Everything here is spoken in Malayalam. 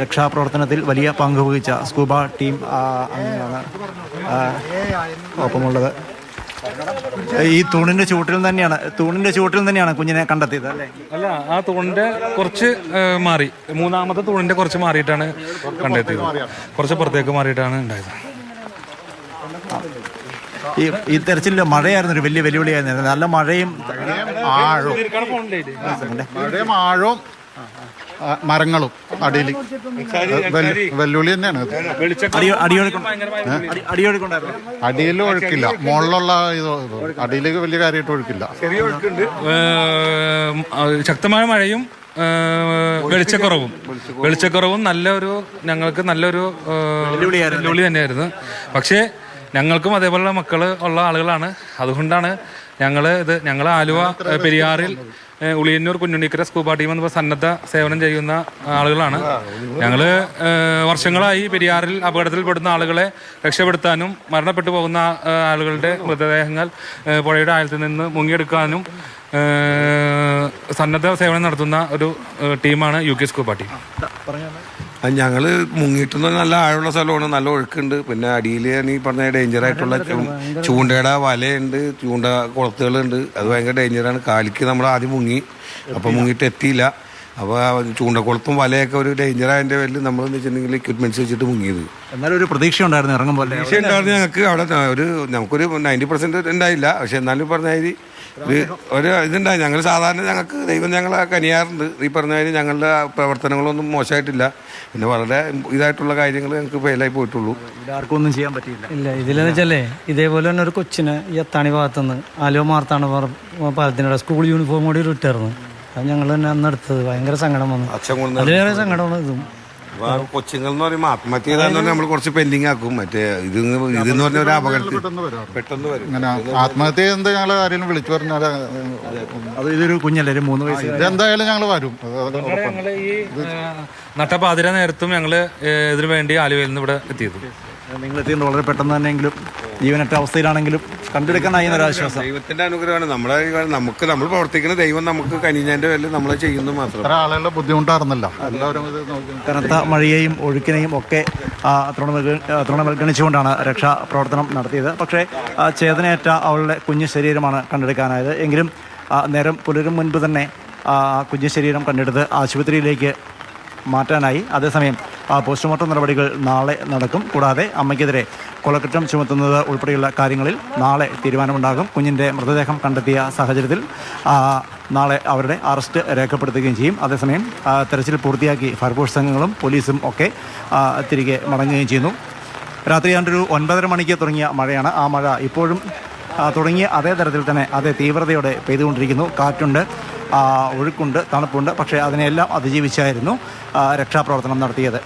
രക്ഷാപ്രവർത്തനത്തിൽ വലിയ പങ്ക് വഹിച്ച സ്കൂബ ടീം അംഗങ്ങളാണ് ഒപ്പമുള്ളത്. ഈ തൂണിൻ്റെ ചുവട്ടിൽ തന്നെയാണ് കുഞ്ഞിനെ കണ്ടെത്തിയത് അല്ലേ? അല്ല, ആ തൂണിൻ്റെ കുറച്ച് മാറി, മൂന്നാമത്തെ തൂണിൻ്റെ കുറച്ച് മാറിയിട്ടാണ് കണ്ടെത്തിയത്. കുറച്ച് പുറത്തേക്ക് മാറിയിട്ടാണ് ഉണ്ടായത്. ഈ തെരച്ചിലിൽ മഴയായിരുന്നു ഒരു വലിയ വെല്ലുവിളിയായിരുന്നു. നല്ല മഴയും ആഴവും മരങ്ങളും അടിയിൽ വെല്ലുവിളി തന്നെയാണ്. അടിയിൽ ഒഴുക്കില്ല, മുകളിലുള്ള അടിയിലേക്ക് വലിയ കാര്യമായിട്ട് ഒഴുക്കില്ല. ശക്തമായ മഴയും വെളിച്ചക്കുറവും ഞങ്ങൾക്ക് നല്ലൊരു വെല്ലുവിളി തന്നെയായിരുന്നു. പക്ഷേ ഞങ്ങൾക്കും അതേപോലുള്ള മക്കൾ ഉള്ള ആളുകളാണ്. അതുകൊണ്ടാണ് ഞങ്ങൾ ആലുവ പെരിയാറിൽ ഉളിയന്നൂർ കുഞ്ഞുണ്ണിക്കര സ്കൂബ ടീം എന്ന് സന്നദ്ധ സേവനം ചെയ്യുന്ന ആളുകളാണ്. ഞങ്ങൾ വർഷങ്ങളായി പെരിയാറിൽ അപകടത്തിൽപ്പെടുന്ന ആളുകളെ രക്ഷപ്പെടുത്താനും മരണപ്പെട്ടു പോകുന്ന ആളുകളുടെ മൃതദേഹങ്ങൾ പുഴയുടെ ആഴത്തിൽ നിന്ന് മുങ്ങിയെടുക്കാനും സന്നദ്ധ സേവനം നടത്തുന്ന ഒരു ടീമാണ് UK സ്കൂബ ടീം. ഞങ്ങൾ മുങ്ങിയിട്ടുന്ന നല്ല ആഴമുള്ള സ്ഥലമാണ്, നല്ല ഒഴുക്കുണ്ട്. പിന്നെ അടിയിൽ ഈ പറഞ്ഞ ഡേഞ്ചറായിട്ടുള്ള ചൂണ്ടയുടെ വലയുണ്ട്, ചൂണ്ട കുളത്തുകളുണ്ട്. അത് ഭയങ്കര ഡേഞ്ചറാണ്. കാലിക്ക് നമ്മൾ ആദ്യം മുങ്ങി, അപ്പോൾ മുങ്ങിയിട്ട് എത്തിയില്ല. അപ്പോൾ ചൂണ്ടക്കുളത്തും വലയൊക്കെ ഒരു ഡേഞ്ചറായതിൻ്റെ പേരിൽ നമ്മൾ എന്ന് വെച്ചിട്ടുണ്ടെങ്കിൽ എക്വിപ്മെന്റ്സ് വെച്ചിട്ട് മുങ്ങിയത്. എന്നാലും ഒരു പ്രതീക്ഷ ഉണ്ടായിരുന്നു ഇറങ്ങുമ്പോൾ. പ്രതീക്ഷ ഉണ്ടായിരുന്നു ഞങ്ങൾക്ക്. അവിടെ നമുക്കൊരു 90% ഉണ്ടായില്ല. പക്ഷെ എന്നാലും പറഞ്ഞ ഒരു ഇതുണ്ടായി. ഞങ്ങൾ സാധാരണ ഞങ്ങൾക്ക് ദൈവം ഞങ്ങളെ കനിയാറുണ്ട്. ഈ പറഞ്ഞ കാര്യം ഞങ്ങളുടെ പ്രവർത്തനങ്ങളൊന്നും മോശമായിട്ടില്ല. പിന്നെ വളരെ ഇതായിട്ടുള്ള കാര്യങ്ങൾ ഞങ്ങൾക്ക് ഫെയിലായി പോയിട്ടുള്ളൂ. ആർക്കും ഒന്നും ചെയ്യാൻ പറ്റിയില്ല. ഇല്ല, ഇതിലെന്ന് വെച്ചാലേ ഇതേപോലെ തന്നെ ഒരു കൊച്ചിന് ഈ അത്താണി ഭാഗത്തുനിന്ന് ആലുവ മാർത്താണ് പാലത്തിനോട് സ്കൂൾ യൂണിഫോം കൂടി ഇട്ടായിരുന്നു. അത് ഞങ്ങൾ തന്നെ അന്ന് എടുത്തത്. ഭയങ്കര സങ്കടം വന്നു. അതിലേറെ സങ്കടമാണ് ഇതും. കൊച്ചുങ്ങൾ എന്ന് പറയുമ്പോൾ ആത്മഹത്യ ചെയ്താൽ നമ്മൾ കുറച്ച് പെൻഡിങ് ആക്കും. മറ്റേ ഇതെന്ന് പറഞ്ഞ ഒരു അപകടത്തിൽ പെട്ടെന്ന് വരും. ഇങ്ങനെ ആത്മഹത്യ എന്താ ഞങ്ങൾ ആരെങ്കിലും വിളിച്ചു പറഞ്ഞാൽ അത് ഇതൊരു കുഞ്ഞല്ലേ, ഒരു 3 വയസ്സ്. ഇതെന്തായാലും ഞങ്ങൾ വരും. ഞങ്ങൾ ഈ നട്ടപാതിര നേരത്തും ഞങ്ങൾ ഇതിനു വേണ്ടി ആലുവയിൽ നിന്ന് ഇവിടെ എത്തിയത്. നിങ്ങൾ എത്തിയത് വളരെ പെട്ടെന്ന് തന്നെയെങ്കിലും ജീവനറ്റ അവസ്ഥയിലാണെങ്കിലും കണ്ടെടുക്കാനായി ഒരാശ്വാസം. ദൈവത്തിന്റെ അനുഗ്രഹമാണ്. നമ്മൾ പ്രവർത്തിക്കുന്ന ദൈവം നമുക്ക് കനിഞ്ഞതിന്റെ പേരിൽ നമ്മൾ ചെയ്യുന്നു മാത്രം. ആളുകളുടെ ബുദ്ധിമുട്ടായിരുന്നില്ല. എല്ലാവരും കനത്ത മഴയെയും ഒഴുക്കിനെയും ഒക്കെ തൃണവൽഗണിച്ചുകൊണ്ടാണ് രക്ഷാപ്രവർത്തനം നടത്തിയത്. പക്ഷേ ചേതനയേറ്റ അവളുടെ കുഞ്ഞു ശരീരമാണ് കണ്ടെടുക്കാനായത്. എങ്കിലും നേരം പുലരും മുൻപ് തന്നെ കുഞ്ഞു ശരീരം കണ്ടെടുത്ത് ആശുപത്രിയിലേക്ക് മാറ്റാനായി. അതേസമയം പോസ്റ്റ്മോർട്ടം നടപടികൾ നാളെ നടക്കും. കൂടാതെ അമ്മയ്ക്കെതിരെ കൊലക്കുറ്റം ചുമത്തുന്നത് ഉൾപ്പെടെയുള്ള കാര്യങ്ങളിൽ നാളെ തീരുമാനമുണ്ടാകും. കുഞ്ഞിൻ്റെ മൃതദേഹം കണ്ടെത്തിയ സാഹചര്യത്തിൽ നാളെ അവരുടെ അറസ്റ്റ് രേഖപ്പെടുത്തുകയും ചെയ്യും. അതേസമയം തെരച്ചിൽ പൂർത്തിയാക്കി ഫയർഫോഴ്സ് സംഘങ്ങളും പോലീസും ഒക്കെ തിരികെ മടങ്ങുകയും ചെയ്യുന്നു. രാത്രി 9:30 മണിക്ക് തുടങ്ങിയ മഴയാണ്. ആ മഴ ഇപ്പോഴും തുടങ്ങിയ അതേ തരത്തിൽ തന്നെ അതേ തീവ്രതയോടെ പെയ്തുകൊണ്ടിരിക്കുന്നു. കാറ്റുണ്ട്, ഒഴുക്കുണ്ട്, തണുപ്പുണ്ട്. പക്ഷേ അതിനെല്ലാം അതിജീവിച്ചായിരുന്നു രക്ഷാപ്രവർത്തനം നടത്തിയത്.